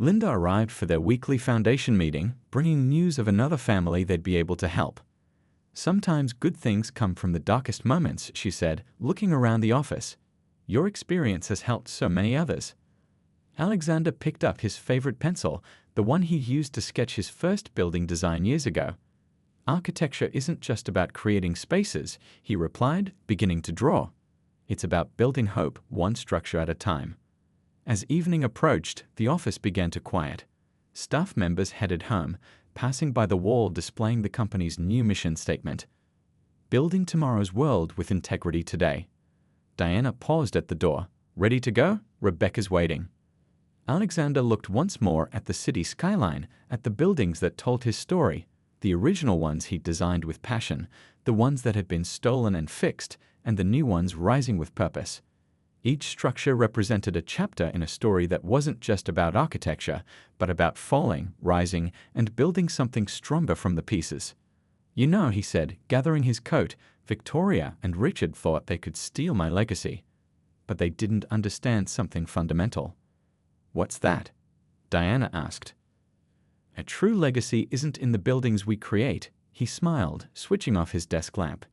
Linda arrived for their weekly foundation meeting, bringing news of another family they'd be able to help. "Sometimes good things come from the darkest moments," she said, looking around the office. "Your experience has helped so many others." Alexander picked up his favorite pencil, the one he used to sketch his first building design years ago. "Architecture isn't just about creating spaces," he replied, beginning to draw. "It's about building hope, one structure at a time." As evening approached, the office began to quiet. Staff members headed home, passing by the wall displaying the company's new mission statement: "Building tomorrow's world with integrity today." Diana paused at the door. "Ready to go? Rebecca's waiting." Alexander looked once more at the city skyline, at the buildings that told his story, the original ones he'd designed with passion, the ones that had been stolen and fixed, and the new ones rising with purpose. Each structure represented a chapter in a story that wasn't just about architecture, but about falling, rising, and building something stronger from the pieces. "You know," he said, gathering his coat, "Victoria and Richard thought they could steal my legacy. But they didn't understand something fundamental." "What's that?" Diana asked. "A true legacy isn't in the buildings we create," he smiled, switching off his desk lamp.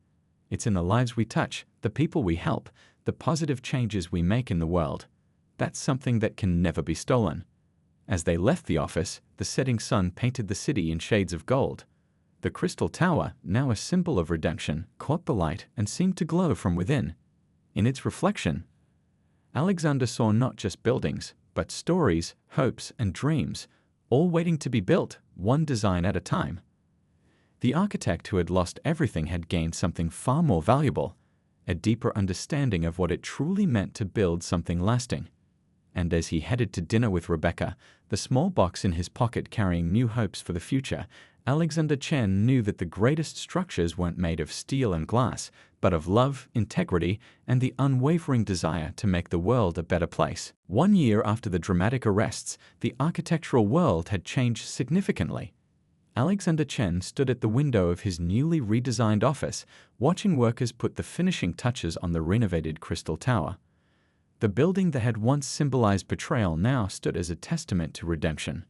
"It's in the lives we touch, the people we help, the positive changes we make in the world. That's something that can never be stolen." As they left the office, the setting sun painted the city in shades of gold. The Crystal Tower, now a symbol of redemption, caught the light and seemed to glow from within. In its reflection, Alexander saw not just buildings, but stories, hopes, and dreams, all waiting to be built, one design at a time. The architect who had lost everything had gained something far more valuable: a deeper understanding of what it truly meant to build something lasting. And as he headed to dinner with Rebecca, the small box in his pocket carrying new hopes for the future, Alexander Chen knew that the greatest structures weren't made of steel and glass, but of love, integrity, and the unwavering desire to make the world a better place. 1 year after the dramatic arrests, the architectural world had changed significantly. Alexander Chen stood at the window of his newly redesigned office, watching workers put the finishing touches on the renovated Crystal Tower. The building that had once symbolized betrayal now stood as a testament to redemption.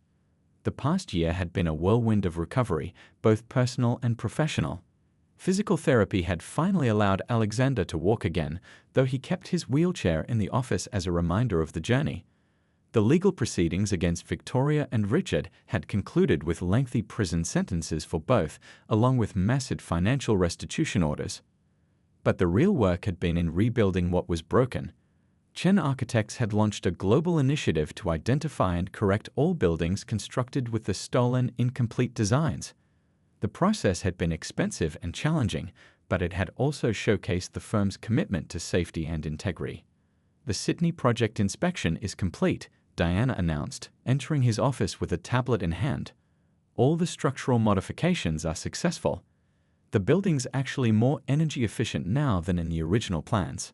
The past year had been a whirlwind of recovery, both personal and professional. Physical therapy had finally allowed Alexander to walk again, though he kept his wheelchair in the office as a reminder of the journey. The legal proceedings against Victoria and Richard had concluded with lengthy prison sentences for both, along with massive financial restitution orders. But the real work had been in rebuilding what was broken. Chen Architects had launched a global initiative to identify and correct all buildings constructed with the stolen, incomplete designs. The process had been expensive and challenging, but it had also showcased the firm's commitment to safety and integrity. "The Sydney project inspection is complete," Diana announced, entering his office with a tablet in hand. "All the structural modifications are successful. The building's actually more energy efficient now than in the original plans."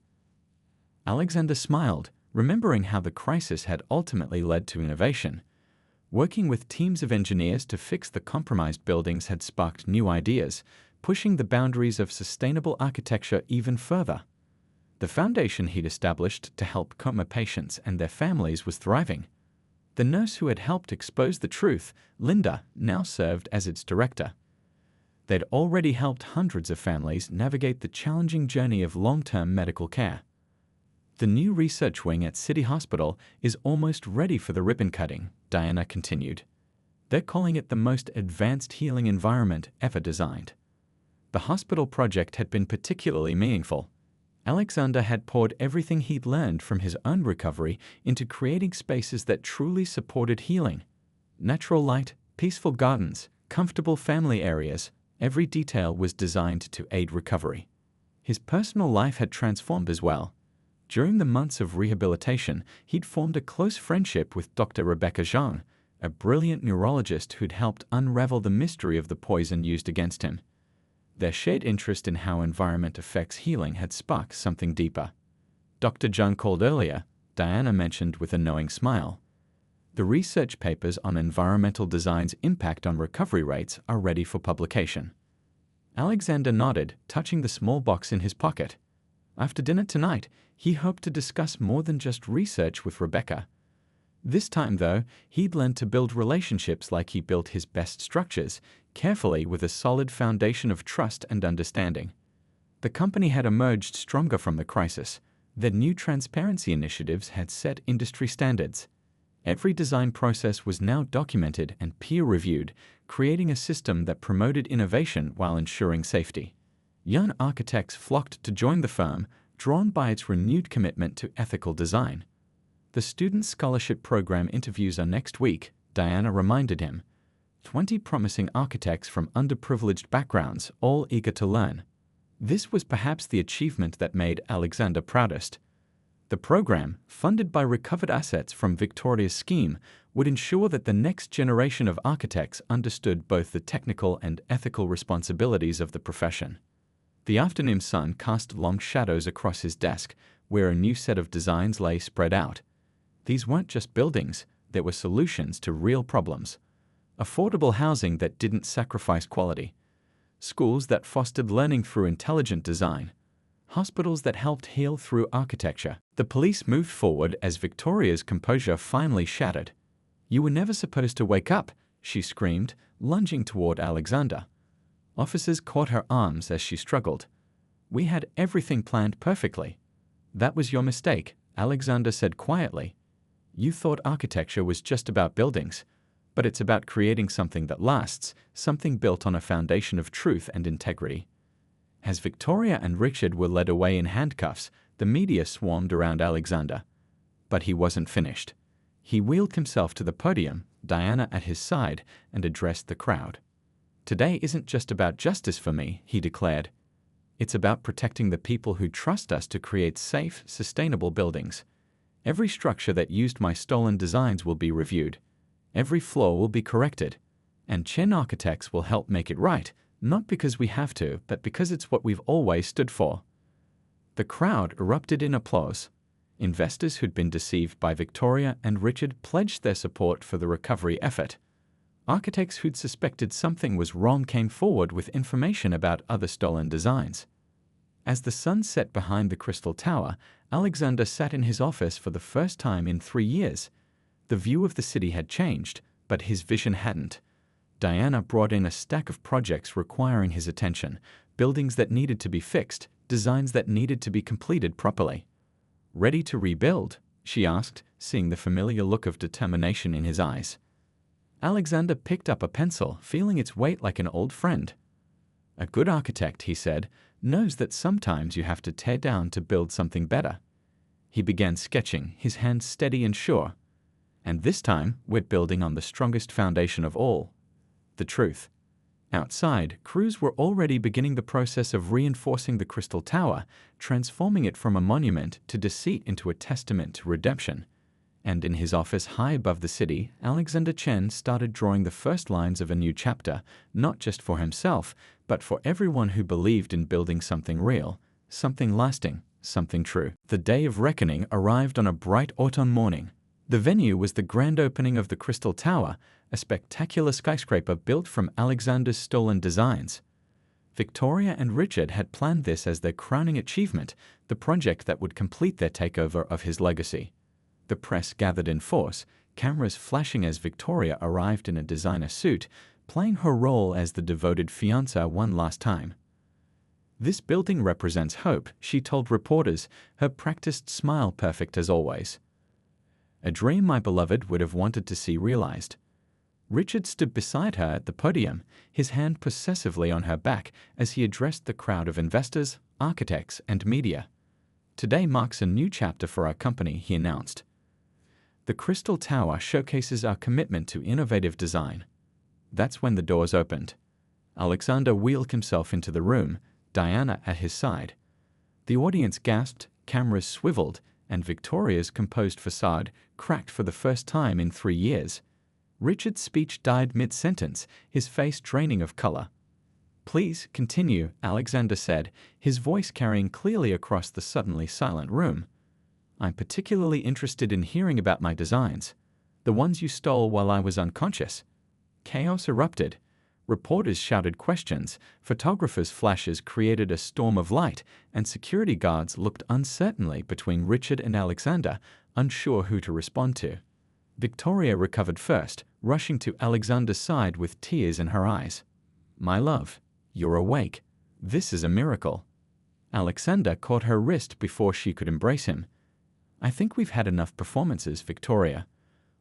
Alexander smiled, remembering how the crisis had ultimately led to innovation. Working with teams of engineers to fix the compromised buildings had sparked new ideas, pushing the boundaries of sustainable architecture even further. The foundation he'd established to help Coma patients and their families was thriving. The nurse who had helped expose the truth, Linda, now served as its director. They'd already helped hundreds of families navigate the challenging journey of long-term medical care. "The new research wing at City Hospital is almost ready for the ribbon cutting," Diana continued. "They're calling it the most advanced healing environment ever designed." The hospital project had been particularly meaningful. Alexander had poured everything he'd learned from his own recovery into creating spaces that truly supported healing. Natural light, peaceful gardens, comfortable family areas, every detail was designed to aid recovery. His personal life had transformed as well. During the months of rehabilitation, he'd formed a close friendship with Dr. Rebecca Zhang, a brilliant neurologist who'd helped unravel the mystery of the poison used against him. Their shared interest in how environment affects healing had sparked something deeper. "Dr. Zhang called earlier," Diana mentioned with a knowing smile. "The research papers on environmental design's impact on recovery rates are ready for publication." Alexander nodded, touching the small box in his pocket. After dinner tonight, he hoped to discuss more than just research with Rebecca. This time, though, he'd learned to build relationships like he built his best structures, carefully with a solid foundation of trust and understanding. The company had emerged stronger from the crisis. Their new transparency initiatives had set industry standards. Every design process was now documented and peer-reviewed, creating a system that promoted innovation while ensuring safety. Young architects flocked to join the firm, drawn by its renewed commitment to ethical design. The student scholarship program interviews are next week, Diana reminded him. 20 promising architects from underprivileged backgrounds, all eager to learn. This was perhaps the achievement that made Alexander proudest. The program, funded by recovered assets from Victoria's scheme, would ensure that the next generation of architects understood both the technical and ethical responsibilities of the profession. The afternoon sun cast long shadows across his desk, where a new set of designs lay spread out. These weren't just buildings, they were solutions to real problems. Affordable housing that didn't sacrifice quality. Schools that fostered learning through intelligent design. Hospitals that helped heal through architecture. The police moved forward as Victoria's composure finally shattered. "You were never supposed to wake up," she screamed, lunging toward Alexander. Officers caught her arms as she struggled. "We had everything planned perfectly." "That was your mistake," Alexander said quietly. "You thought architecture was just about buildings, but it's about creating something that lasts, something built on a foundation of truth and integrity." As Victoria and Richard were led away in handcuffs, the media swarmed around Alexander. But he wasn't finished. He wheeled himself to the podium, Diana at his side, and addressed the crowd. "Today isn't just about justice for me," he declared. "It's about protecting the people who trust us to create safe, sustainable buildings. Every structure that used my stolen designs will be reviewed. Every flaw will be corrected. And Chen Architects will help make it right, not because we have to, but because it's what we've always stood for." The crowd erupted in applause. Investors who'd been deceived by Victoria and Richard pledged their support for the recovery effort. Architects who'd suspected something was wrong came forward with information about other stolen designs. As the sun set behind the Crystal Tower, Alexander sat in his office for the first time in 3 years. The view of the city had changed, but his vision hadn't. Diana brought in a stack of projects requiring his attention, buildings that needed to be fixed, designs that needed to be completed properly. "Ready to rebuild?" she asked, seeing the familiar look of determination in his eyes. Alexander picked up a pencil, feeling its weight like an old friend. "A good architect," he said, "knows that sometimes you have to tear down to build something better." He began sketching, his hands steady and sure. "And this time, we're building on the strongest foundation of all, the truth." Outside, crews were already beginning the process of reinforcing the Crystal Tower, transforming it from a monument to deceit into a testament to redemption. And in his office high above the city, Alexander Chen started drawing the first lines of a new chapter, not just for himself, but for everyone who believed in building something real, something lasting, something true. The day of reckoning arrived on a bright autumn morning. The venue was the grand opening of the Crystal Tower, a spectacular skyscraper built from Alexander's stolen designs. Victoria and Richard had planned this as their crowning achievement, the project that would complete their takeover of his legacy. The press gathered in force, cameras flashing as Victoria arrived in a designer suit, playing her role as the devoted fiancée one last time. "This building represents hope," she told reporters, her practiced smile perfect as always. "A dream my beloved would have wanted to see realized." Richard stood beside her at the podium, his hand possessively on her back as he addressed the crowd of investors, architects, and media. "Today marks a new chapter for our company," he announced. "The Crystal Tower showcases our commitment to innovative design." That's when the doors opened. Alexander wheeled himself into the room, Diana at his side. The audience gasped, cameras swiveled, and Victoria's composed facade cracked for the first time in 3 years. Richard's speech died mid-sentence, his face draining of color. "Please continue," Alexander said, his voice carrying clearly across the suddenly silent room. "I'm particularly interested in hearing about my designs, the ones you stole while I was unconscious." Chaos erupted. Reporters shouted questions, photographers' flashes created a storm of light, and security guards looked uncertainly between Richard and Alexander, unsure who to respond to. Victoria recovered first, rushing to Alexander's side with tears in her eyes. "My love, you're awake. This is a miracle." Alexander caught her wrist before she could embrace him. "I think we've had enough performances, Victoria.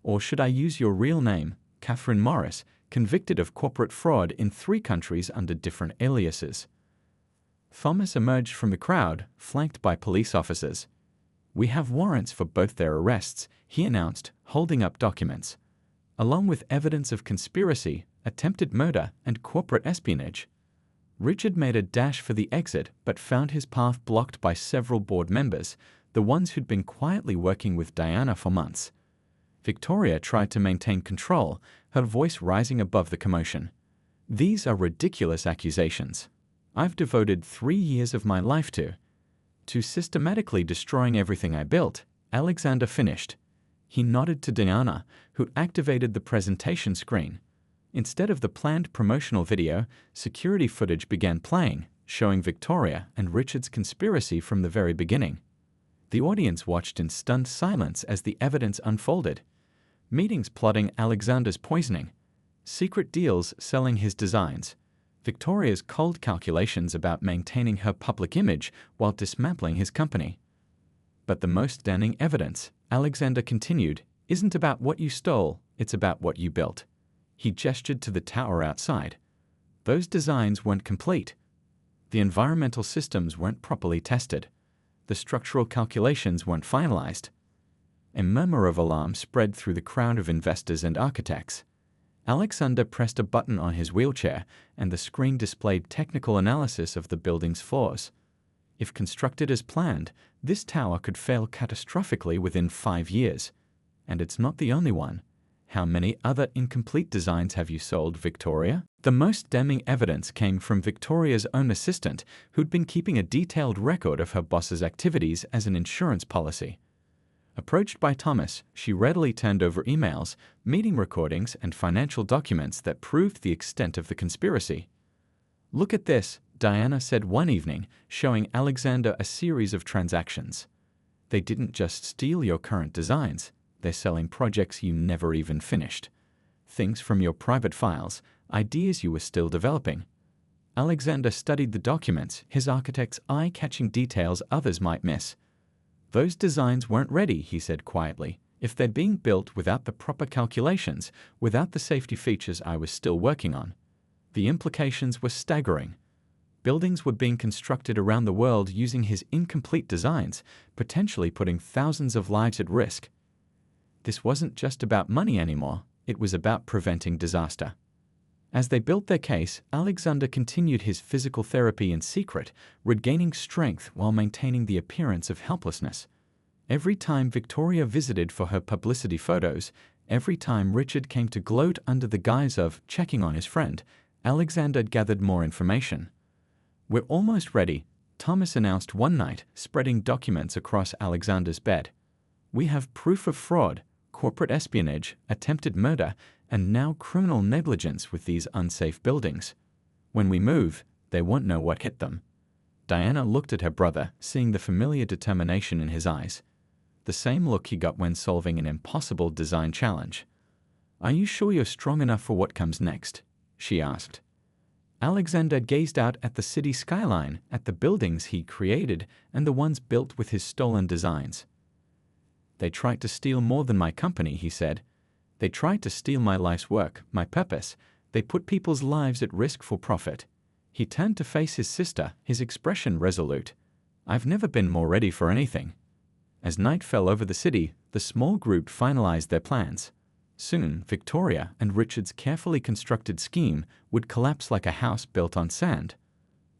Or should I use your real name, Catherine Morris, convicted of corporate fraud in 3 countries under different aliases?" Thomas emerged from the crowd, flanked by police officers. "We have warrants for both their arrests," he announced, holding up documents, "along with evidence of conspiracy, attempted murder, and corporate espionage." Richard made a dash for the exit but found his path blocked by several board members, the ones who'd been quietly working with Diana for months. Victoria tried to maintain control, her voice rising above the commotion. "These are ridiculous accusations. I've devoted 3 years of my life to systematically destroying everything I built," Alexander finished. He nodded to Diana, who activated the presentation screen. Instead of the planned promotional video, security footage began playing, showing Victoria and Richard's conspiracy from the very beginning. The audience watched in stunned silence as the evidence unfolded. Meetings plotting Alexander's poisoning, secret deals selling his designs, Victoria's cold calculations about maintaining her public image while dismantling his company. "But the most damning evidence," Alexander continued, "isn't about what you stole, it's about what you built." He gestured to the tower outside. "Those designs weren't complete. The environmental systems weren't properly tested. The structural calculations weren't finalized." A murmur of alarm spread through the crowd of investors and architects. Alexander pressed a button on his wheelchair, and the screen displayed technical analysis of the building's flaws. If constructed as planned, this tower could fail catastrophically within 5 years. And it's not the only one. "How many other incomplete designs have you sold, Victoria?" The most damning evidence came from Victoria's own assistant, who'd been keeping a detailed record of her boss's activities as an insurance policy. Approached by Thomas, she readily turned over emails, meeting recordings, and financial documents that proved the extent of the conspiracy. "Look at this," Diana said one evening, showing Alexander a series of transactions. "They didn't just steal your current designs, they're selling projects you never even finished. Things from your private files, ideas you were still developing." Alexander studied the documents, his architect's eye-catching details others might miss. "Those designs weren't ready," he said quietly. "If they're being built without the proper calculations, without the safety features I was still working on." The implications were staggering. Buildings were being constructed around the world using his incomplete designs, potentially putting thousands of lives at risk. This wasn't just about money anymore, it was about preventing disaster. As they built their case, Alexander continued his physical therapy in secret, regaining strength while maintaining the appearance of helplessness. Every time Victoria visited for her publicity photos, every time Richard came to gloat under the guise of checking on his friend, Alexander gathered more information. "We're almost ready," Thomas announced one night, spreading documents across Alexander's bed. "We have proof of fraud, corporate espionage, attempted murder, and now criminal negligence with these unsafe buildings. When we move, they won't know what hit them." Diana looked at her brother, seeing the familiar determination in his eyes. The same look he got when solving an impossible design challenge. "Are you sure you're strong enough for what comes next?" she asked. Alexander gazed out at the city skyline, at the buildings he created, and the ones built with his stolen designs. "They tried to steal more than my company," he said. "They tried to steal my life's work, my purpose. They put people's lives at risk for profit." He turned to face his sister, his expression resolute. "I've never been more ready for anything." As night fell over the city, the small group finalized their plans. Soon, Victoria and Richard's carefully constructed scheme would collapse like a house built on sand.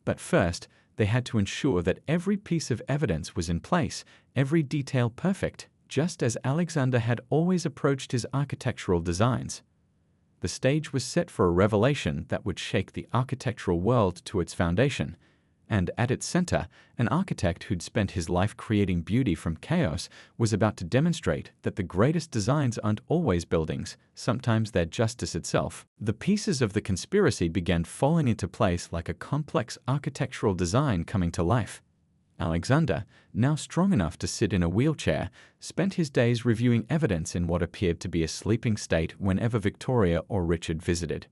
But first, they had to ensure that every piece of evidence was in place, every detail perfect, just as Alexander had always approached his architectural designs. The stage was set for a revelation that would shake the architectural world to its foundation, and at its center, an architect who'd spent his life creating beauty from chaos was about to demonstrate that the greatest designs aren't always buildings, sometimes they're justice itself. The pieces of the conspiracy began falling into place like a complex architectural design coming to life. Alexander, now strong enough to sit in a wheelchair, spent his days reviewing evidence in what appeared to be a sleeping state whenever Victoria or Richard visited.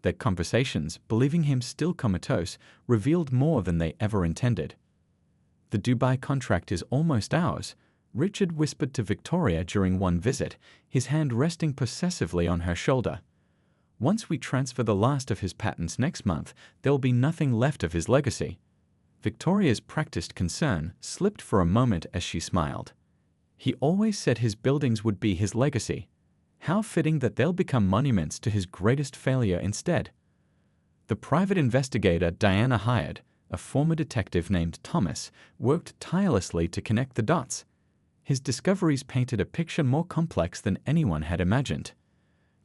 Their conversations, believing him still comatose, revealed more than they ever intended. "The Dubai contract is almost ours," Richard whispered to Victoria during one visit, his hand resting possessively on her shoulder. "Once we transfer the last of his patents next month, there will be nothing left of his legacy." Victoria's practiced concern slipped for a moment as she smiled. "He always said his buildings would be his legacy. How fitting that they'll become monuments to his greatest failure instead." The private investigator Diana hired, a former detective named Thomas, worked tirelessly to connect the dots. His discoveries painted a picture more complex than anyone had imagined.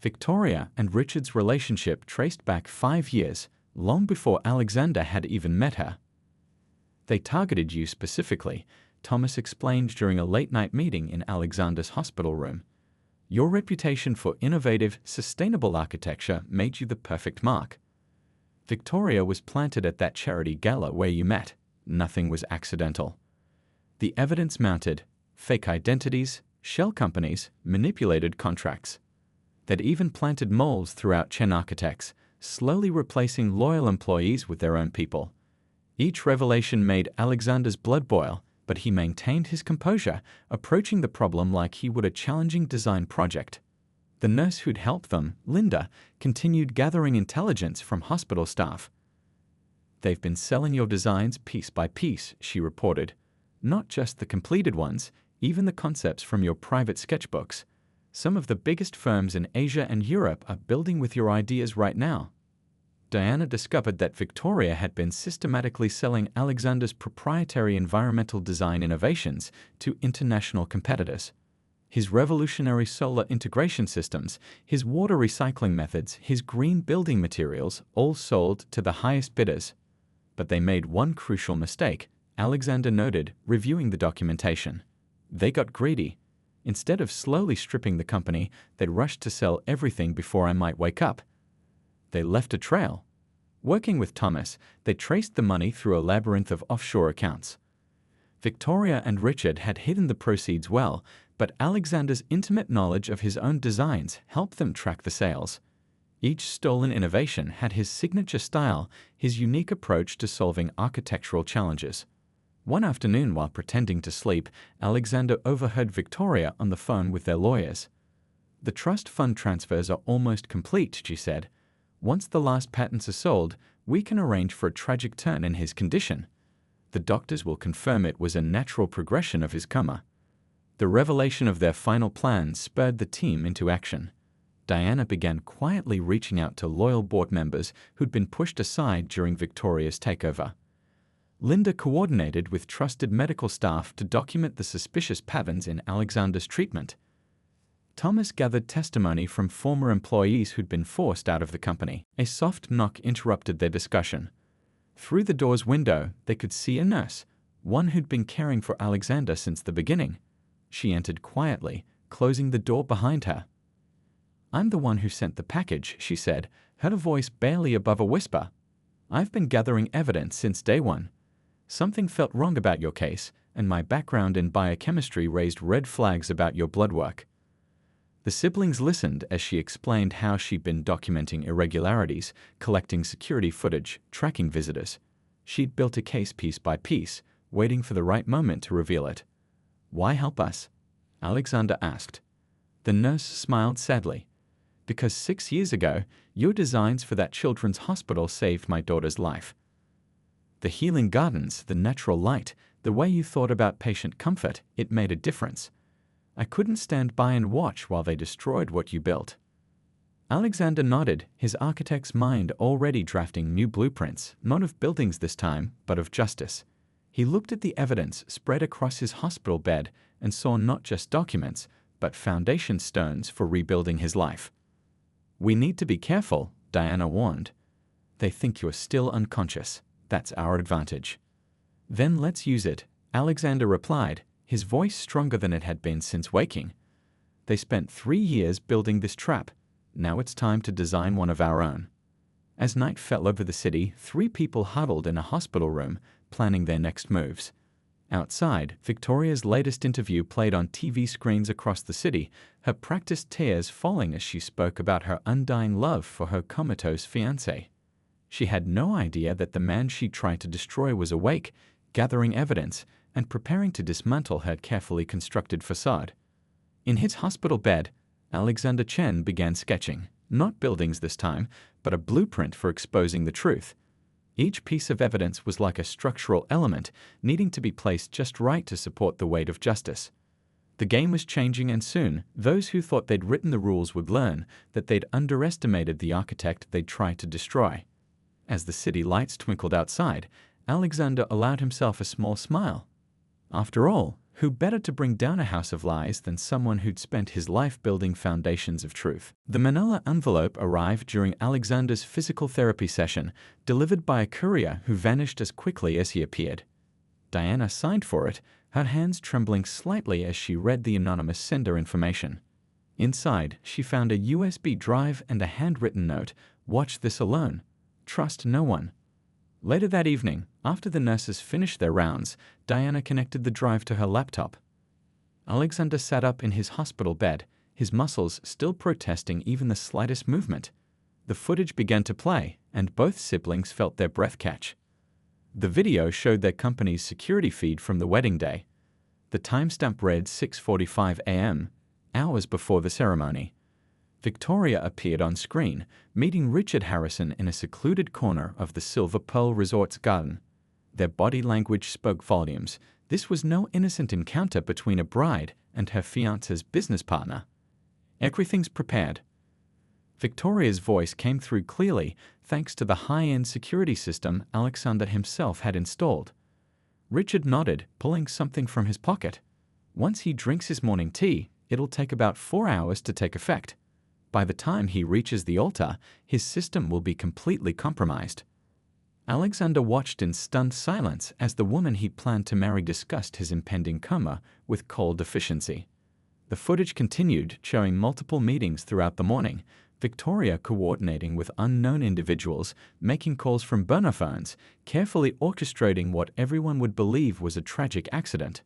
Victoria and Richard's relationship traced back 5 years, long before Alexander had even met her. "They targeted you specifically," Thomas explained during a late-night meeting in Alexander's hospital room. "Your reputation for innovative, sustainable architecture made you the perfect mark. Victoria was planted at that charity gala where you met. Nothing was accidental. The evidence mounted: fake identities, shell companies, manipulated contracts. They'd even planted moles throughout Chen Architects, slowly replacing loyal employees with their own people. Each revelation made Alexander's blood boil, but he maintained his composure, approaching the problem like he would a challenging design project. The nurse who'd helped them, Linda, continued gathering intelligence from hospital staff. "They've been selling your designs piece by piece," she reported. "Not just the completed ones, even the concepts from your private sketchbooks. Some of the biggest firms in Asia and Europe are building with your ideas right now." Diana discovered that Victoria had been systematically selling Alexander's proprietary environmental design innovations to international competitors. His revolutionary solar integration systems, his water recycling methods, his green building materials, all sold to the highest bidders. But they made one crucial mistake, Alexander noted, reviewing the documentation. "They got greedy. Instead of slowly stripping the company, they'd rushed to sell everything before I might wake up. They left a trail." Working with Thomas, they traced the money through a labyrinth of offshore accounts. Victoria and Richard had hidden the proceeds well, but Alexander's intimate knowledge of his own designs helped them track the sales. Each stolen innovation had his signature style, his unique approach to solving architectural challenges. One afternoon, while pretending to sleep, Alexander overheard Victoria on the phone with their lawyers. "The trust fund transfers are almost complete," she said. "Once the last patents are sold, we can arrange for a tragic turn in his condition. The doctors will confirm it was a natural progression of his coma." The revelation of their final plans spurred the team into action. Diana began quietly reaching out to loyal board members who'd been pushed aside during Victoria's takeover. Linda coordinated with trusted medical staff to document the suspicious patterns in Alexander's treatment. Thomas gathered testimony from former employees who'd been forced out of the company. A soft knock interrupted their discussion. Through the door's window, they could see a nurse, one who'd been caring for Alexander since the beginning. She entered quietly, closing the door behind her. "I'm the one who sent the package," she said, her voice barely above a whisper. "I've been gathering evidence since day one. Something felt wrong about your case, and my background in biochemistry raised red flags about your blood work." The siblings listened as she explained how she'd been documenting irregularities, collecting security footage, tracking visitors. She'd built a case piece by piece, waiting for the right moment to reveal it. "Why help us?" Alexander asked. The nurse smiled sadly. "Because 6 years ago, your designs for that children's hospital saved my daughter's life. The healing gardens, the natural light, the way you thought about patient comfort, it made a difference. I couldn't stand by and watch while they destroyed what you built." Alexander nodded, his architect's mind already drafting new blueprints, not of buildings this time, but of justice. He looked at the evidence spread across his hospital bed and saw not just documents, but foundation stones for rebuilding his life. "We need to be careful," Diana warned. "They think you're still unconscious. That's our advantage." "Then let's use it," Alexander replied, his voice stronger than it had been since waking. "They spent 3 years building this trap. Now it's time to design one of our own." As night fell over the city, 3 people huddled in a hospital room, planning their next moves. Outside, Victoria's latest interview played on TV screens across the city, her practiced tears falling as she spoke about her undying love for her comatose fiancé. She had no idea that the man she tried to destroy was awake, gathering evidence, and preparing to dismantle her carefully constructed facade. In his hospital bed, Alexander Chen began sketching, not buildings this time, but a blueprint for exposing the truth. Each piece of evidence was like a structural element, needing to be placed just right to support the weight of justice. The game was changing, and soon, those who thought they'd written the rules would learn that they'd underestimated the architect they'd tried to destroy. As the city lights twinkled outside, Alexander allowed himself a small smile. After all, who better to bring down a house of lies than someone who'd spent his life building foundations of truth? The manila envelope arrived during Alexander's physical therapy session, delivered by a courier who vanished as quickly as he appeared. Diana signed for it, her hands trembling slightly as she read the anonymous sender information. Inside, she found a USB drive and a handwritten note: "Watch this alone. Trust no one." Later that evening, after the nurses finished their rounds, Diana connected the drive to her laptop. Alexander sat up in his hospital bed, his muscles still protesting even the slightest movement. The footage began to play, and both siblings felt their breath catch. The video showed their company's security feed from the wedding day. The timestamp read 6:45 a.m., hours before the ceremony. Victoria appeared on screen, meeting Richard Harrison in a secluded corner of the Silver Pearl Resort's garden. Their body language spoke volumes. This was no innocent encounter between a bride and her fiancé's business partner. "Everything's prepared." Victoria's voice came through clearly, thanks to the high-end security system Alexander himself had installed. Richard nodded, pulling something from his pocket. "Once he drinks his morning tea, it'll take about 4 hours to take effect. By the time he reaches the altar, his system will be completely compromised." Alexander watched in stunned silence as the woman he planned to marry discussed his impending coma with cold efficiency. The footage continued, showing multiple meetings throughout the morning, Victoria coordinating with unknown individuals, making calls from burner phones, carefully orchestrating what everyone would believe was a tragic accident.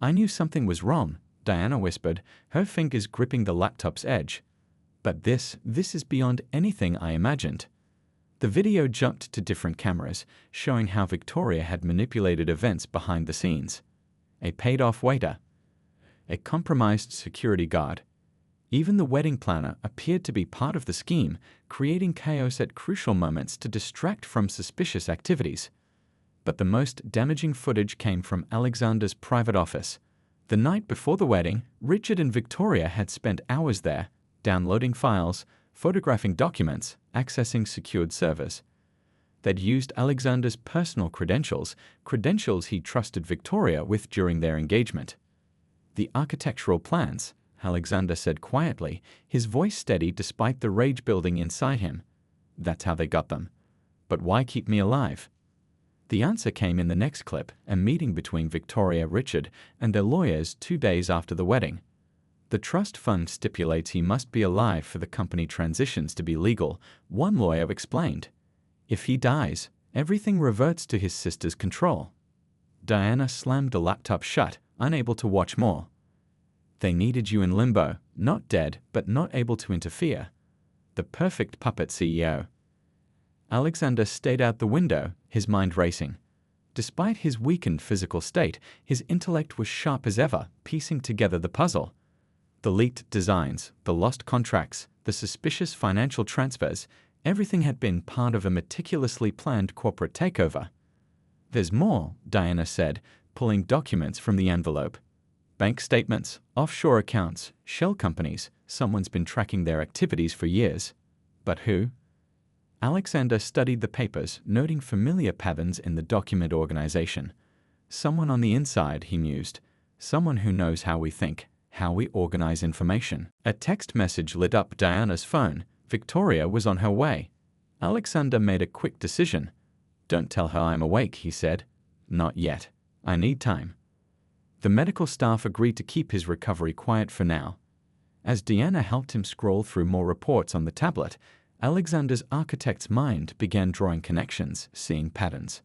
"I knew something was wrong," Diana whispered, her fingers gripping the laptop's edge. "But this is beyond anything I imagined." The video jumped to different cameras, showing how Victoria had manipulated events behind the scenes. A paid-off waiter. A compromised security guard. Even the wedding planner appeared to be part of the scheme, creating chaos at crucial moments to distract from suspicious activities. But the most damaging footage came from Alexander's private office. The night before the wedding, Richard and Victoria had spent hours there, downloading files, photographing documents, accessing secured servers. They'd used Alexander's personal credentials he trusted Victoria with during their engagement. "The architectural plans," Alexander said quietly, his voice steady despite the rage building inside him. "That's how they got them. But why keep me alive?" The answer came in the next clip, a meeting between Victoria, Richard, and their lawyers 2 days after the wedding. "The trust fund stipulates he must be alive for the company transitions to be legal," one lawyer explained. "If he dies, everything reverts to his sister's control." Diana slammed the laptop shut, unable to watch more. "They needed you in limbo, not dead, but not able to interfere. The perfect puppet CEO." Alexander stayed out the window, his mind racing. Despite his weakened physical state, his intellect was sharp as ever, piecing together the puzzle. The leaked designs, the lost contracts, the suspicious financial transfers, everything had been part of a meticulously planned corporate takeover. "There's more," Diana said, pulling documents from the envelope. "Bank statements, offshore accounts, shell companies. Someone's been tracking their activities for years. But who?" Alexander studied the papers, noting familiar patterns in the document organization. "Someone on the inside," he mused. "Someone who knows how we think, how we organize information." A text message lit up Diana's phone. Victoria was on her way. Alexander made a quick decision. "Don't tell her I'm awake," he said. "Not yet. I need time." The medical staff agreed to keep his recovery quiet for now. As Diana helped him scroll through more reports on the tablet, Alexander's architect's mind began drawing connections, seeing patterns.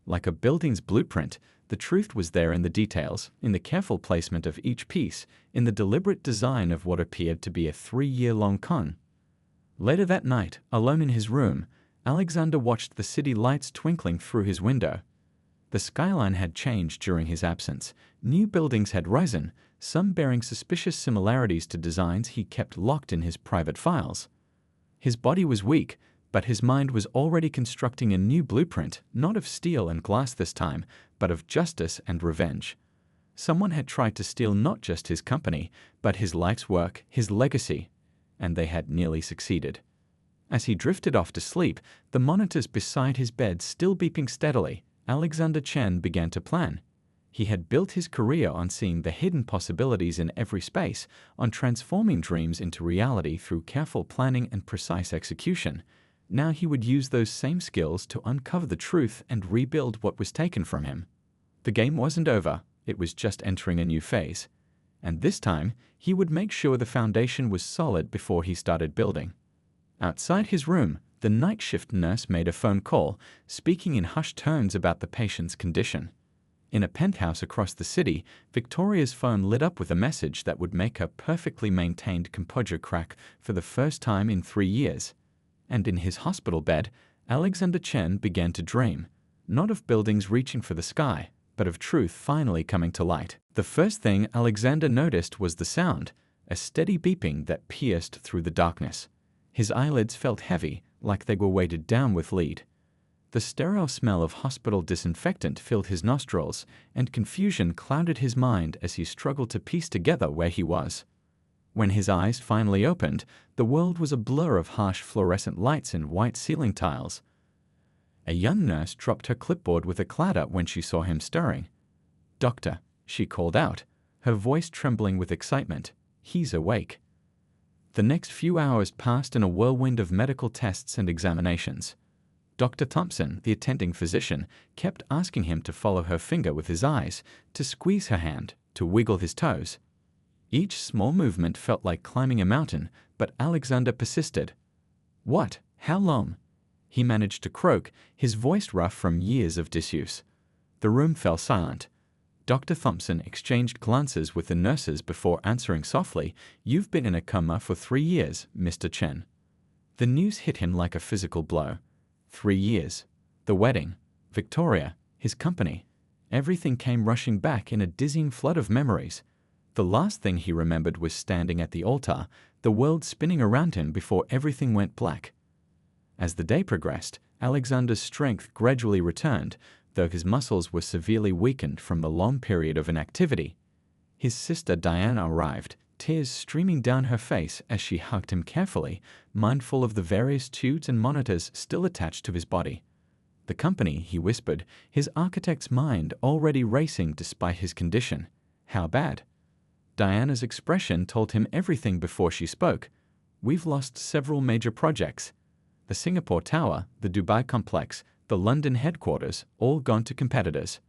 Like a building's blueprint, the truth was there in the details, in the careful placement of each piece, in the deliberate design of what appeared to be a 3-year-long con. Later that night, alone in his room, Alexander watched the city lights twinkling through his window. The skyline had changed during his absence. New buildings had risen, some bearing suspicious similarities to designs he kept locked in his private files. His body was weak, but his mind was already constructing a new blueprint, not of steel and glass this time, but of justice and revenge. Someone had tried to steal not just his company, but his life's work, his legacy, and they had nearly succeeded. As he drifted off to sleep, the monitors beside his bed still beeping steadily, Alexander Chen began to plan. He had built his career on seeing the hidden possibilities in every space, on transforming dreams into reality through careful planning and precise execution. Now he would use those same skills to uncover the truth and rebuild what was taken from him. The game wasn't over, it was just entering a new phase. And this time, he would make sure the foundation was solid before he started building. Outside his room, the night shift nurse made a phone call, speaking in hushed tones about the patient's condition. In a penthouse across the city, Victoria's phone lit up with a message that would make her perfectly maintained composure crack for the first time in 3 years. And in his hospital bed, Alexander Chen began to dream, not of buildings reaching for the sky, but of truth finally coming to light. The first thing Alexander noticed was the sound, a steady beeping that pierced through the darkness. His eyelids felt heavy, like they were weighted down with lead. The sterile smell of hospital disinfectant filled his nostrils, and confusion clouded his mind as he struggled to piece together where he was. When his eyes finally opened, the world was a blur of harsh fluorescent lights and white ceiling tiles. A young nurse dropped her clipboard with a clatter when she saw him stirring. "Doctor," she called out, her voice trembling with excitement. "He's awake." The next few hours passed in a whirlwind of medical tests and examinations. Dr. Thompson, the attending physician, kept asking him to follow her finger with his eyes, to squeeze her hand, to wiggle his toes. Each small movement felt like climbing a mountain, but Alexander persisted. "What? How long?" He managed to croak, his voice rough from years of disuse. The room fell silent. Dr. Thompson exchanged glances with the nurses before answering softly, "You've been in a coma for 3 years, Mr. Chen." The news hit him like a physical blow. 3 years. The wedding. Victoria. His company. Everything came rushing back in a dizzying flood of memories. The last thing he remembered was standing at the altar, the world spinning around him before everything went black. As the day progressed, Alexander's strength gradually returned, though his muscles were severely weakened from the long period of inactivity. His sister Diana arrived, tears streaming down her face as she hugged him carefully, mindful of the various tubes and monitors still attached to his body. "The company," he whispered, his architect's mind already racing despite his condition. "How bad?" Diana's expression told him everything before she spoke. "We've lost several major projects. The Singapore Tower, the Dubai complex, the London headquarters, all gone to competitors.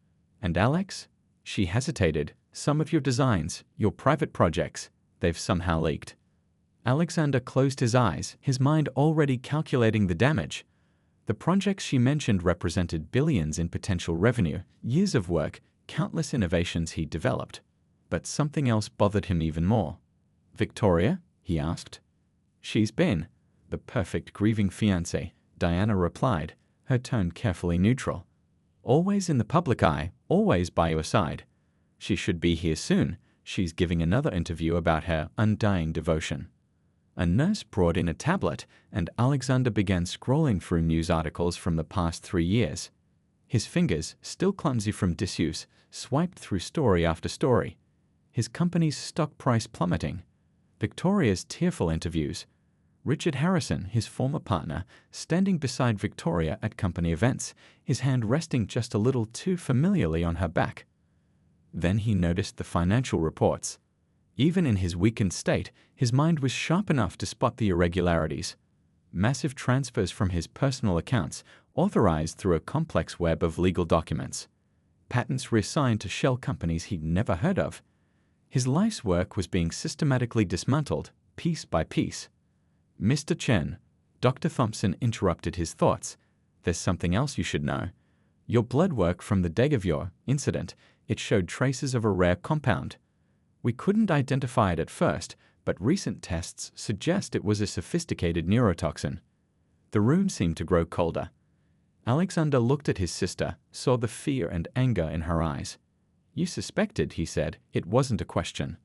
And Alex?" She hesitated. "Some of your designs, your private projects, they've somehow leaked." Alexander closed his eyes, his mind already calculating the damage. The projects she mentioned represented billions in potential revenue, years of work, countless innovations he'd developed. But something else bothered him even more. "Victoria?" he asked. "She's been the perfect grieving fiancé," Diana replied, her tone carefully neutral. "Always in the public eye, always by your side. She should be here soon. She's giving another interview about her undying devotion." A nurse brought in a tablet, and Alexander began scrolling through news articles from the past 3 years. His fingers, still clumsy from disuse, swiped through story after story. His company's stock price plummeting. Victoria's tearful interviews. Richard Harrison, his former partner, standing beside Victoria at company events, his hand resting just a little too familiarly on her back. Then he noticed the financial reports. Even in his weakened state, his mind was sharp enough to spot the irregularities. Massive transfers from his personal accounts, authorized through a complex web of legal documents. Patents reassigned to shell companies he'd never heard of. His life's work was being systematically dismantled, piece by piece. "Mr. Chen," Dr. Thompson interrupted his thoughts. "There's something else you should know. Your blood work from the Degevyor incident, it showed traces of a rare compound. We couldn't identify it at first, but recent tests suggest it was a sophisticated neurotoxin. The room seemed to grow colder. Alexander looked at his sister, saw the fear and anger in her eyes. You suspected, he said. It wasn't a question.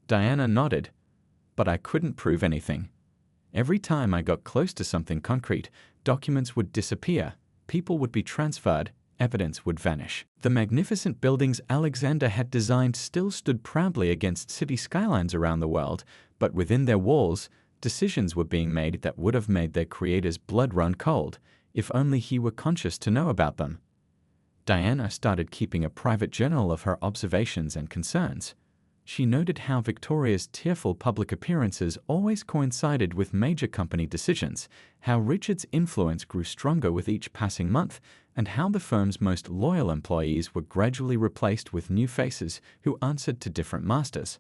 Diana nodded. But I couldn't prove anything. Every time I got close to something concrete, documents would disappear, people would be transferred, evidence would vanish. The magnificent buildings Alexander had designed still stood proudly against city skylines around the world, but within their walls, decisions were being made that would have made their creator's blood run cold, if only he were conscious to know about them. Diana started keeping a private journal of her observations and concerns. She noted how Victoria's tearful public appearances always coincided with major company decisions, how Richard's influence grew stronger with each passing month, and how the firm's most loyal employees were gradually replaced with new faces who answered to different masters.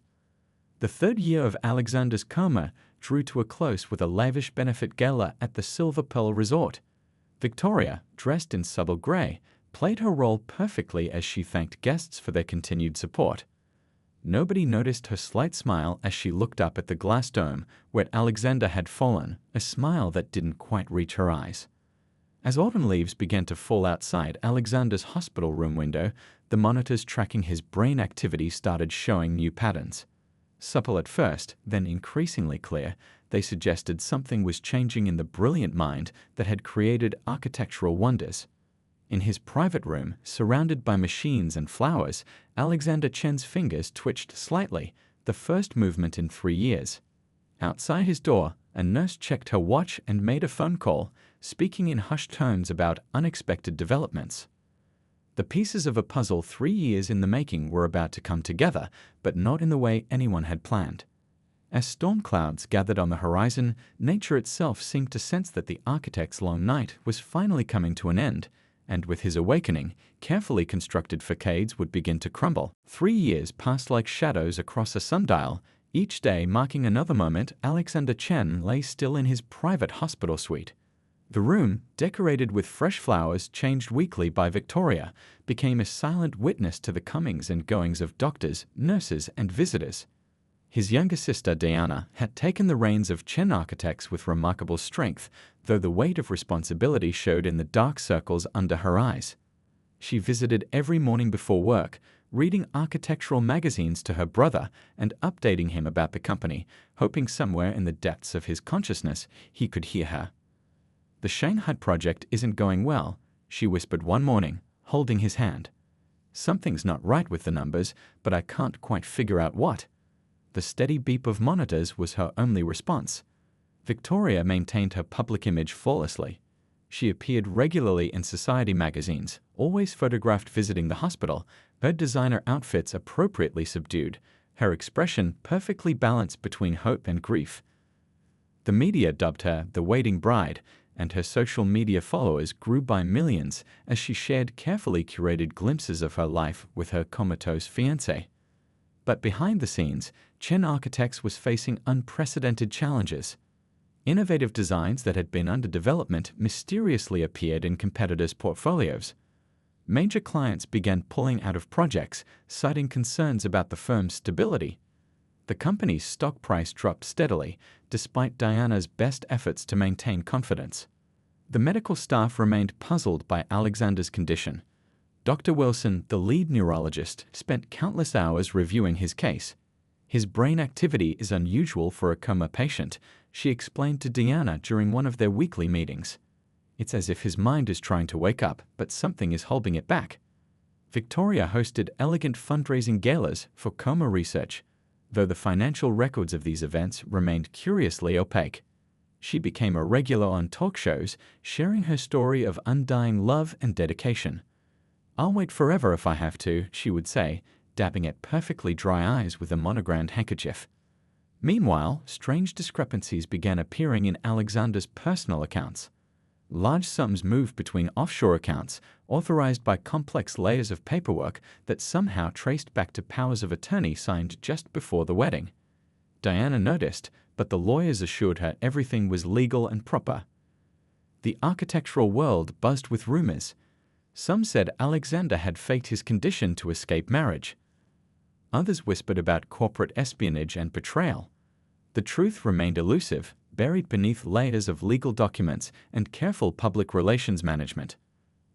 The third year of Alexander's Coma drew to a close with a lavish benefit gala at the Silver Pearl Resort. Victoria, dressed in subtle grey, played her role perfectly as she thanked guests for their continued support. Nobody noticed her slight smile as she looked up at the glass dome where Alexander had fallen, a smile that didn't quite reach her eyes. As autumn leaves began to fall outside Alexander's hospital room window, the monitors tracking his brain activity started showing new patterns. Subtle at first, then increasingly clear, they suggested something was changing in the brilliant mind that had created architectural wonders. In his private room, surrounded by machines and flowers, Alexander Chen's fingers twitched slightly, the first movement in 3 years. Outside his door, a nurse checked her watch and made a phone call, speaking in hushed tones about unexpected developments. The pieces of a puzzle 3 years in the making were about to come together, but not in the way anyone had planned. As storm clouds gathered on the horizon, nature itself seemed to sense that the architect's long night was finally coming to an end, and with his awakening, carefully constructed facades would begin to crumble. 3 years passed like shadows across a sundial. Each day marking another moment, Alexander Chen lay still in his private hospital suite. The room, decorated with fresh flowers changed weekly by Victoria, became a silent witness to the comings and goings of doctors, nurses, and visitors. His younger sister, Diana, had taken the reins of Chen Architects with remarkable strength, though the weight of responsibility showed in the dark circles under her eyes. She visited every morning before work, reading architectural magazines to her brother and updating him about the company, hoping somewhere in the depths of his consciousness he could hear her. "The Shanghai project isn't going well," she whispered one morning, holding his hand. "Something's not right with the numbers, but I can't quite figure out what." The steady beep of monitors was her only response. Victoria maintained her public image flawlessly. She appeared regularly in society magazines, always photographed visiting the hospital, her designer outfits appropriately subdued, her expression perfectly balanced between hope and grief. The media dubbed her the waiting bride, and her social media followers grew by millions as she shared carefully curated glimpses of her life with her comatose fiancé. But behind the scenes, Chen Architects was facing unprecedented challenges. Innovative designs that had been under development mysteriously appeared in competitors' portfolios. Major clients began pulling out of projects, citing concerns about the firm's stability. The company's stock price dropped steadily, despite Diana's best efforts to maintain confidence. The medical staff remained puzzled by Alexander's condition. Dr. Wilson, the lead neurologist, spent countless hours reviewing his case. "His brain activity is unusual for a coma patient," she explained to Diana during one of their weekly meetings. "It's as if his mind is trying to wake up, but something is holding it back." Victoria hosted elegant fundraising galas for coma research, though the financial records of these events remained curiously opaque. She became a regular on talk shows, sharing her story of undying love and dedication. "I'll wait forever if I have to," she would say, dabbing at perfectly dry eyes with a monogrammed handkerchief. Meanwhile, strange discrepancies began appearing in Alexander's personal accounts. Large sums moved between offshore accounts, authorized by complex layers of paperwork that somehow traced back to powers of attorney signed just before the wedding. Diana noticed, but the lawyers assured her everything was legal and proper. The architectural world buzzed with rumors. Some said Alexander had faked his condition to escape marriage. Others whispered about corporate espionage and betrayal. The truth remained elusive, buried beneath layers of legal documents and careful public relations management.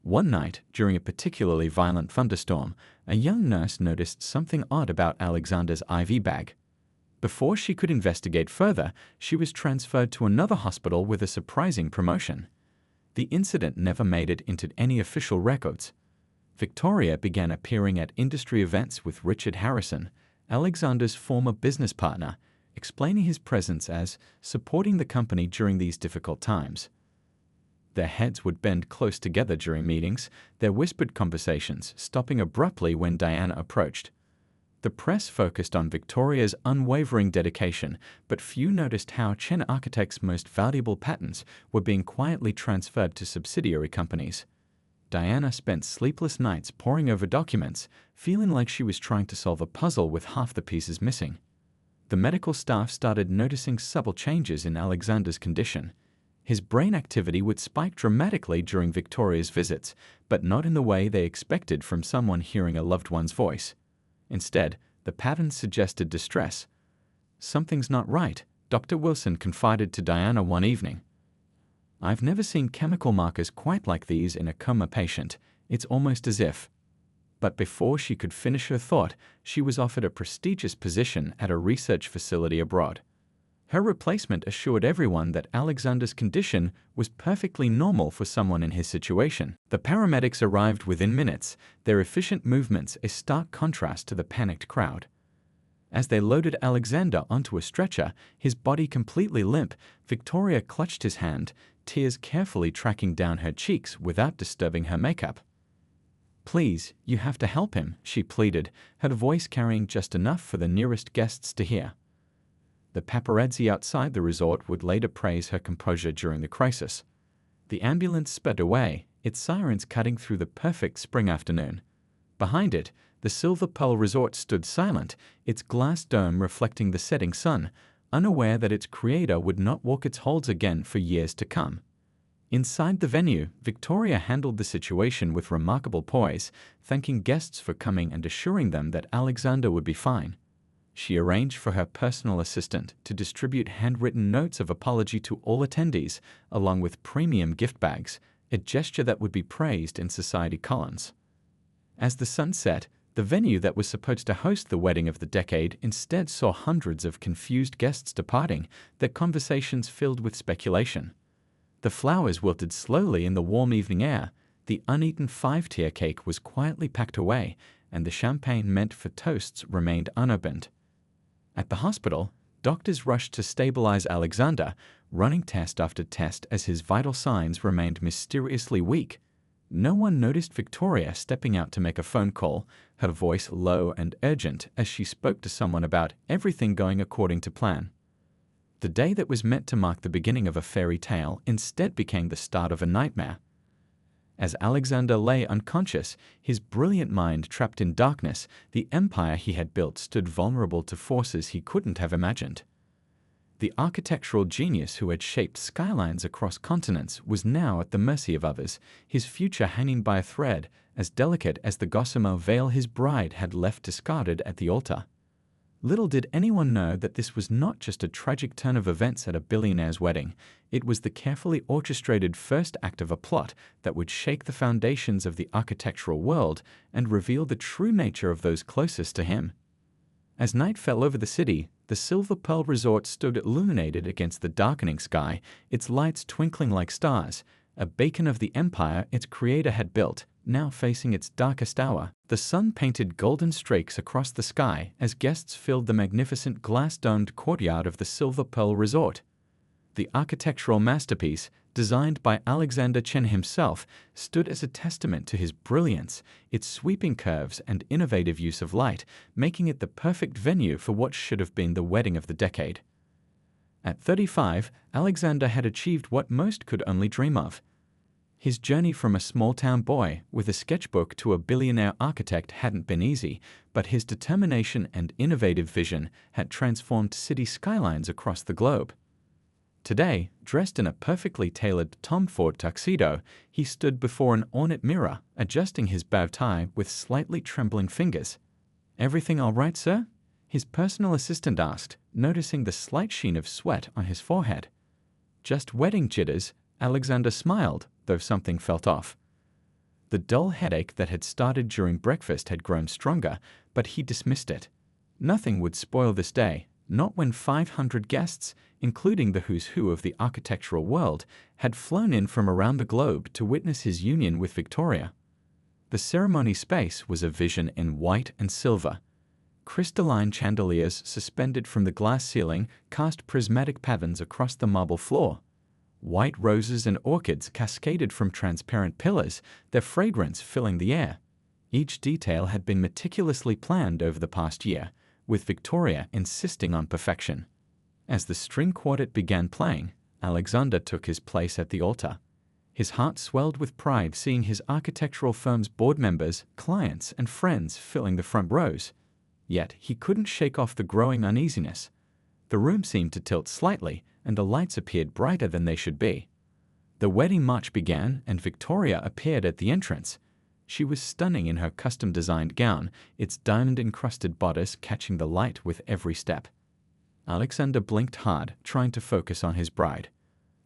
One night, during a particularly violent thunderstorm, a young nurse noticed something odd about Alexander's IV bag. Before she could investigate further, she was transferred to another hospital with a surprising promotion. The incident never made it into any official records. Victoria began appearing at industry events with Richard Harrison, Alexander's former business partner, explaining his presence as supporting the company during these difficult times. Their heads would bend close together during meetings, their whispered conversations stopping abruptly when Diana approached. The press focused on Victoria's unwavering dedication, but few noticed how Chen Architect's most valuable patents were being quietly transferred to subsidiary companies. Diana spent sleepless nights poring over documents, feeling like she was trying to solve a puzzle with half the pieces missing. The medical staff started noticing subtle changes in Alexander's condition. His brain activity would spike dramatically during Victoria's visits, but not in the way they expected from someone hearing a loved one's voice. Instead, the patterns suggested distress. "Something's not right," Dr. Wilson confided to Diana one evening. "I've never seen chemical markers quite like these in a coma patient. It's almost as if..." But before she could finish her thought, she was offered a prestigious position at a research facility abroad. Her replacement assured everyone that Alexander's condition was perfectly normal for someone in his situation. The paramedics arrived within minutes, their efficient movements a stark contrast to the panicked crowd. As they loaded Alexander onto a stretcher, his body completely limp, Victoria clutched his hand, tears carefully tracking down her cheeks without disturbing her makeup. "Please, you have to help him," she pleaded, her voice carrying just enough for the nearest guests to hear. The paparazzi outside the resort would later praise her composure during the crisis. The ambulance sped away, its sirens cutting through the perfect spring afternoon. Behind it, the Silver Pearl Resort stood silent, its glass dome reflecting the setting sun, unaware that its creator would not walk its halls again for years to come. Inside the venue, Victoria handled the situation with remarkable poise, thanking guests for coming and assuring them that Alexander would be fine. She arranged for her personal assistant to distribute handwritten notes of apology to all attendees, along with premium gift bags, a gesture that would be praised in society columns. As the sun set, the venue that was supposed to host the wedding of the decade instead saw hundreds of confused guests departing, their conversations filled with speculation. The flowers wilted slowly in the warm evening air, the uneaten five-tier cake was quietly packed away, and the champagne meant for toasts remained unopened. At the hospital, doctors rushed to stabilize Alexander, running test after test as his vital signs remained mysteriously weak. No one noticed Victoria stepping out to make a phone call, her voice low and urgent as she spoke to someone about everything going according to plan. The day that was meant to mark the beginning of a fairy tale instead became the start of a nightmare. As Alexander lay unconscious, his brilliant mind trapped in darkness, the empire he had built stood vulnerable to forces he couldn't have imagined. The architectural genius who had shaped skylines across continents was now at the mercy of others, his future hanging by a thread, as delicate as the gossamer veil his bride had left discarded at the altar. Little did anyone know that this was not just a tragic turn of events at a billionaire's wedding. It was the carefully orchestrated first act of a plot that would shake the foundations of the architectural world and reveal the true nature of those closest to him. As night fell over the city, the Silver Pearl Resort stood illuminated against the darkening sky, its lights twinkling like stars, a beacon of the empire its creator had built, now facing its darkest hour. The sun painted golden streaks across the sky as guests filled the magnificent glass-domed courtyard of the Silver Pearl Resort. The architectural masterpiece, designed by Alexander Chen himself, stood as a testament to his brilliance, its sweeping curves and innovative use of light, making it the perfect venue for what should have been the wedding of the decade. At 35, Alexander had achieved what most could only dream of. His journey from a small-town boy with a sketchbook to a billionaire architect hadn't been easy, but his determination and innovative vision had transformed city skylines across the globe. Today, dressed in a perfectly tailored Tom Ford tuxedo, he stood before an ornate mirror, adjusting his bow tie with slightly trembling fingers. "Everything all right, sir?" his personal assistant asked, noticing the slight sheen of sweat on his forehead. "Just wedding jitters," Alexander smiled, though something felt off. The dull headache that had started during breakfast had grown stronger, but he dismissed it. Nothing would spoil this day, not when 500 guests, including the who's who of the architectural world, had flown in from around the globe to witness his union with Victoria. The ceremony space was a vision in white and silver. Crystalline chandeliers suspended from the glass ceiling cast prismatic patterns across the marble floor. White roses and orchids cascaded from transparent pillars, their fragrance filling the air. Each detail had been meticulously planned over the past year, with Victoria insisting on perfection. As the string quartet began playing, Alexander took his place at the altar. His heart swelled with pride seeing his architectural firm's board members, clients, and friends filling the front rows. Yet he couldn't shake off the growing uneasiness. The room seemed to tilt slightly, and the lights appeared brighter than they should be. The wedding march began, and Victoria appeared at the entrance. She was stunning in her custom-designed gown, its diamond-encrusted bodice catching the light with every step. Alexander blinked hard, trying to focus on his bride.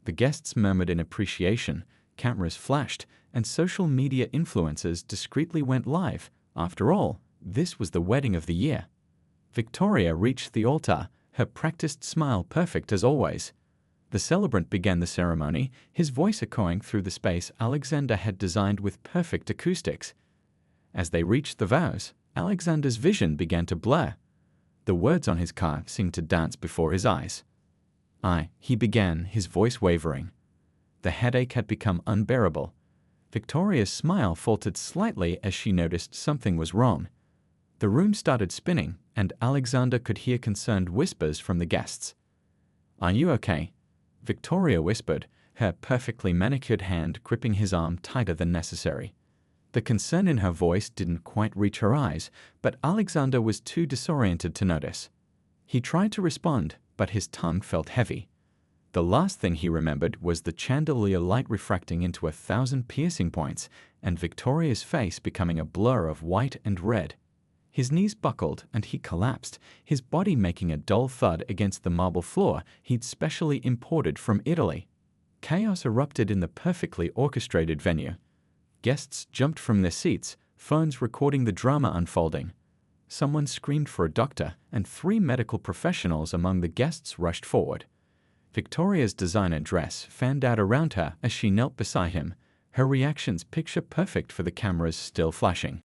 The guests murmured in appreciation, cameras flashed, and social media influencers discreetly went live. After all, this was the wedding of the year. Victoria reached the altar, her practiced smile perfect as always. The celebrant began the ceremony, his voice echoing through the space Alexander had designed with perfect acoustics. As they reached the vows, Alexander's vision began to blur. The words on his card seemed to dance before his eyes. He began, his voice wavering. The headache had become unbearable. Victoria's smile faltered slightly as she noticed something was wrong. The room started spinning, and Alexander could hear concerned whispers from the guests. "Are you okay?" Victoria whispered, her perfectly manicured hand gripping his arm tighter than necessary. The concern in her voice didn't quite reach her eyes, but Alexander was too disoriented to notice. He tried to respond, but his tongue felt heavy. The last thing he remembered was the chandelier light refracting into 1,000 piercing points, and Victoria's face becoming a blur of white and red. His knees buckled and he collapsed, his body making a dull thud against the marble floor he'd specially imported from Italy. Chaos erupted in the perfectly orchestrated venue. Guests jumped from their seats, phones recording the drama unfolding. Someone screamed for a doctor, and 3 medical professionals among the guests rushed forward. Victoria's designer dress fanned out around her as she knelt beside him, her reactions picture perfect for the cameras still flashing.